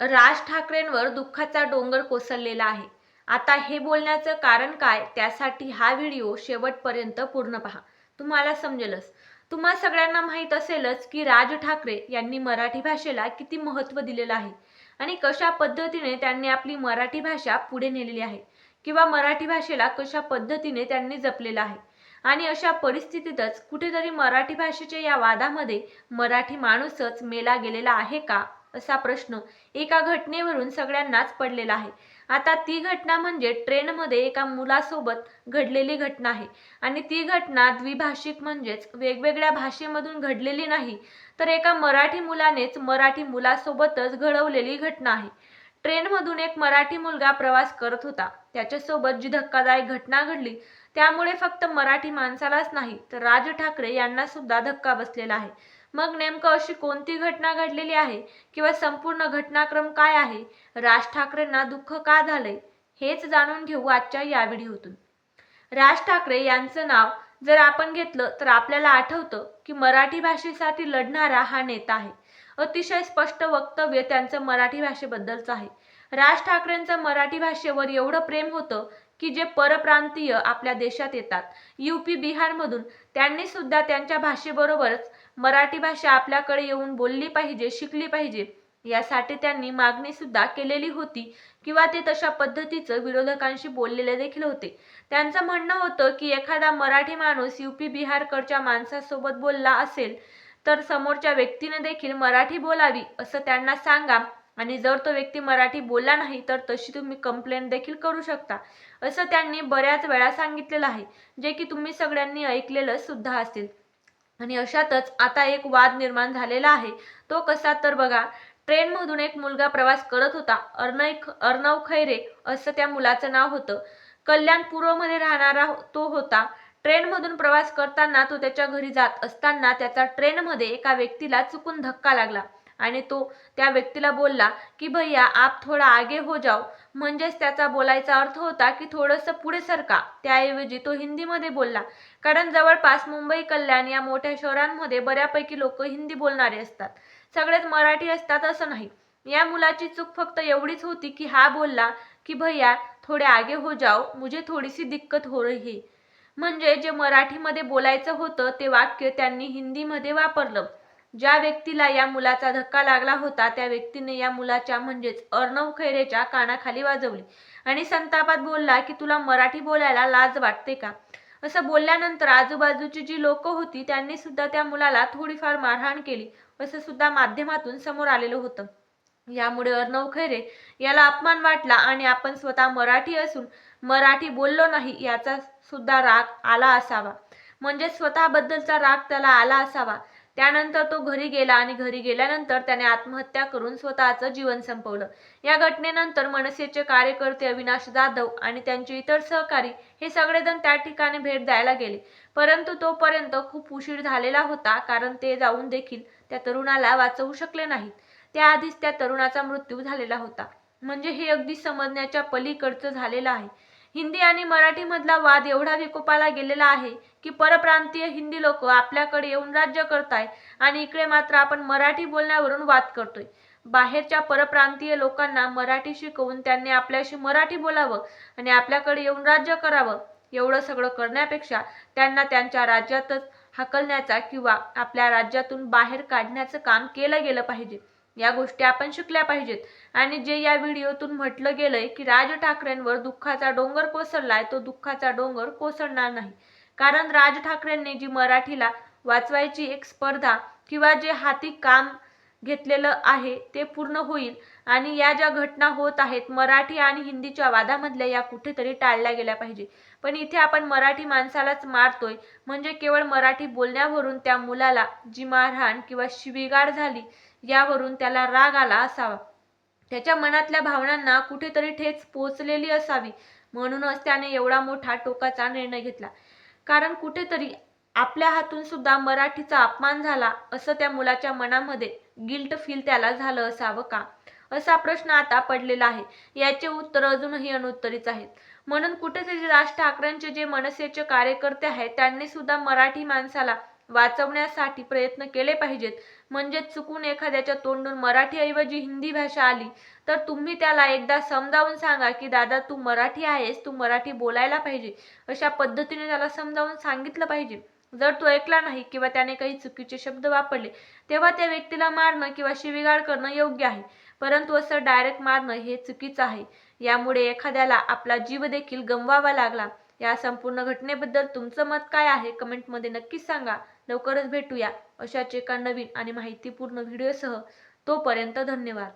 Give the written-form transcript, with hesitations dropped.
राज ठाकरेंवर दुःखाचा डोंगर कोसळलेला आहे. आता हे बोलण्याचं कारण काय, त्यासाठी हा व्हिडिओ शेवटपर्यंत पूर्ण पहा, तुम्हाला समजेलच. तुम्हा सगळ्यांना माहीत असेलच की राज ठाकरे यांनी मराठी भाषेला किती महत्त्व दिलेलं आहे आणि कशा पद्धतीने त्यांनी आपली मराठी भाषा पुढे नेलेली आहे किंवा मराठी भाषेला कशा पद्धतीने त्यांनी जपलेलं आहे. आणि अशा परिस्थितीतच कुठेतरी मराठी भाषेच्या या वादामध्ये मराठी माणूसच मेला गेलेला आहे का, असा प्रश्न एका घटनेवरून सगळ्यांनाच पडलेला आहे. आता ती घटना म्हणजे ट्रेनमध्ये एका मुलासोबत घडलेली घटना आहे आणि ती घटना द्विभाषिक म्हणजेच वेगवेगळ्या भाषेमधून घडलेली नाही, तर एका मराठी मुलानेच मराठी मुलासोबतच घडवलेली घटना आहे. ट्रेनमधून एक मराठी मुलगा प्रवास करत होता. त्याच्यासोबत जी धक्कादायक घटना घडली त्यामुळे फक्त मराठी माणसालाच नाही तर राज ठाकरे यांना सुद्धा धक्का बसलेला आहे. मग नेमकं अशी कोणती घटना घडलेली आहे किंवा संपूर्ण घटनाक्रम काय आहे, राज ठाकरेंना दुःख का झालंय, हेच जाणून घेऊ आजच्या या व्हिडिओतून. राज ठाकरे यांचं नाव जर आपण घेतलं तर आपल्याला आठवतं की मराठी भाषेसाठी लढणारा हा नेता आहे. अतिशय स्पष्ट वक्तव्य त्यांचं मराठी भाषेबद्दलचं आहे. राज ठाकरेंचं मराठी भाषेवर एवढं प्रेम होतं की जे परप्रांतीय आपल्या देशात येतात, यूपी बिहारमधून, त्यांनी सुद्धा त्यांच्या भाषेबरोबरच मराठी भाषा आपल्याकडे येऊन बोलली पाहिजे, शिकली पाहिजे, यासाठी त्यांनी मागणी सुद्धा केलेली होती किंवा ते तशा पद्धतीचं विरोधकांशी बोललेले देखील होते. त्यांचं म्हणणं होतं की एखादा मराठी माणूस यूपी बिहारकडच्या माणसासोबत बोलला असेल तर समोरच्या व्यक्तीने देखील मराठी बोलावी असं त्यांना सांगा आणि जर तो व्यक्ती मराठी बोलला नाही तर तशी तुम्ही कंप्लेंट देखील करू शकता, असं त्यांनी बऱ्याच वेळा सांगितलेलं आहे, जे की तुम्ही सगळ्यांनी ऐकलेलं सुद्धा असेल. आणि अशातच आता एक वाद निर्माण झालेला आहे. तो कसा तर बघा, ट्रेनमधून एक मुलगा प्रवास करत होता. अर्णव खैरे असं त्या मुलाचं नाव होतं. कल्याणपूर्वमध्ये राहणारा तो होता. ट्रेनमधून प्रवास करताना तो त्याच्या घरी जात असताना त्याचा ट्रेनमध्ये एका व्यक्तीला चुकून धक्का लागला आणि तो त्या व्यक्तीला बोलला की भैया आप थोडा आगे हो जाओ. म्हणजेच त्याचा बोलायचा अर्थ होता की थोडंसं पुढे सरका. त्याऐवजी तो हिंदीमध्ये बोलला, कारण जवळपास मुंबई, कल्याण या मोठ्या शहरांमध्ये बऱ्यापैकी लोक हिंदी बोलणारे असतात, सगळेच मराठी असतात असं नाही. या मुलाची चूक फक्त एवढीच होती की हा बोलला की भैया थोडे आगे हो जाओ, मुझे थोडी सी दिक्कत हो रही है. म्हणजे जे मराठीमध्ये बोलायचं होतं ते वाक्य त्यांनी हिंदीमध्ये वापरलं. ज्या व्यक्तीला या मुलाचा धक्का लागला होता त्या व्यक्तीने या मुलाच्या म्हणजेच अर्णव खैरेच्या कानाखाली वाजवली आणि संतापात बोलला की तुला मराठी बोलायला लाज वाटते का. असं बोलल्यानंतर आजूबाजूची जी लोक होती त्यांनी सुद्धा त्या मुलाला थोडीफार मारहाण केली, असं सुद्धा माध्यमातून समोर आलेलं होतं. यामुळे अर्णव खैरे याला अपमान वाटला आणि आपण स्वतः मराठी असून मराठी बोललो नाही याचा सुद्धा राग आला असावा, म्हणजे स्वतःबद्दलचा राग त्याला आला असावा. त्यानंतर तो घरी गेला आणि घरी गेल्यानंतर त्याने आत्महत्या करून स्वतःचं जीवन संपवलं. या घटनेनंतर मनसेचे कार्यकर्ते अविनाश जाधव आणि त्यांचे इतर सहकारी हे सगळेजण त्या ठिकाणी भेट द्यायला गेले, परंतु तोपर्यंत खूप उशीर झालेला होता, कारण ते जाऊन देखील त्या तरुणाला वाचवू शकले नाहीत. त्याआधीच त्या तरुणाचा मृत्यू झालेला होता. म्हणजे हे अगदी समजण्याच्या पलीकडचं झालेलं आहे. हिंदी आणि मराठी मधला वाद एवढा विकोपाला गेलेला आहे की परप्रांतीय हिंदी लोक आपल्याकडे येऊन राज्य करताय आणि इकडे मात्र आपण मराठी बोलण्यावरून वाद करतोय. बाहेरच्या परप्रांतीय लोकांना मराठी शिकवून त्यांनी आपल्याशी मराठी बोलावं आणि आपल्याकडे येऊन राज्य करावं. एवढं सगळं करण्यापेक्षा त्यांना त्यांच्या राज्यातच हाकलण्याचा किंवा आपल्या राज्यातून बाहेर काढण्याचं काम केलं गेलं पाहिजे. या गोष्टी आपण शिकल्या पाहिजेत. आणि जे या व्हिडिओतून म्हटलं गेलंय की राज ठाकरेंवर दुःखाचा डोंगर कोसळलाय, तो दुःखाचा डोंगर कोसळणार नाही. कारण राज ठाकरेंनी जी मराठीला वाचवायची एक स्पर्धा किंवा जे हाती काम घेतलेलं आहे ते पूर्ण होईल आणि या ज्या घटना होत आहेत मराठी आणि हिंदीच्या वादामधल्या, या कुठेतरी टाळल्या गेल्या पाहिजे. पण इथे आपण मराठी माणसालाच मारतोय, म्हणजे केवळ मराठी बोलण्यावरून त्या मुलाला जी मारहाण किंवा शिवीगाळ झाली यावरून त्याला राग आला असावा, त्याच्या मनातल्या भावनांना कुठेतरी ठेच पोहोचलेली असावी, म्हणूनच त्याने एवढा मोठा टोकाचा निर्णय घेतला. कारण कुठेतरी आपल्या हातून सुद्धा मराठीचा अपमान झाला असं त्या मुलाच्या मनामध्ये गिल्ट फील त्याला झालं असावं का, असा प्रश्न आता पडलेला आहे. याचे उत्तर अजूनही अनुत्तरित आहेत. म्हणून कुठेतरी राज ठाकरेंचे जे मनसेचे कार्यकर्ते आहेत त्यांनी सुद्धा मराठी माणसाला वाचवण्यासाठी प्रयत्न केले पाहिजेत. म्हणजे चुकून एखाद्याच्या तोंडून मराठीऐवजी हिंदी भाषा आली तर तुम्ही त्याला एकदा समजावून सांगा की दादा तू मराठी आहेस, तू मराठी बोलायला पाहिजे. अशा पद्धतीने त्याला समजावून सांगितलं पाहिजे. जर तो ऐकला नाही किंवा त्याने काही चुकीचे शब्द वापरले तेव्हा त्या व्यक्तीला मारणं किंवा शिवीगाळ करणं योग्य आहे. परंतु असं डायरेक्ट मारणं हे चुकीचं आहे. यामुळे एखाद्याला आपला जीव देखील गमवावा लागला. या संपूर्ण घटनेबद्दल तुमचं मत काय आहे कमेंटमध्ये नक्कीच सांगा. लवकरच भेटूया अशाच एका नवीन आणि माहितीपूर्ण व्हिडिओसह. तोपर्यंत धन्यवाद.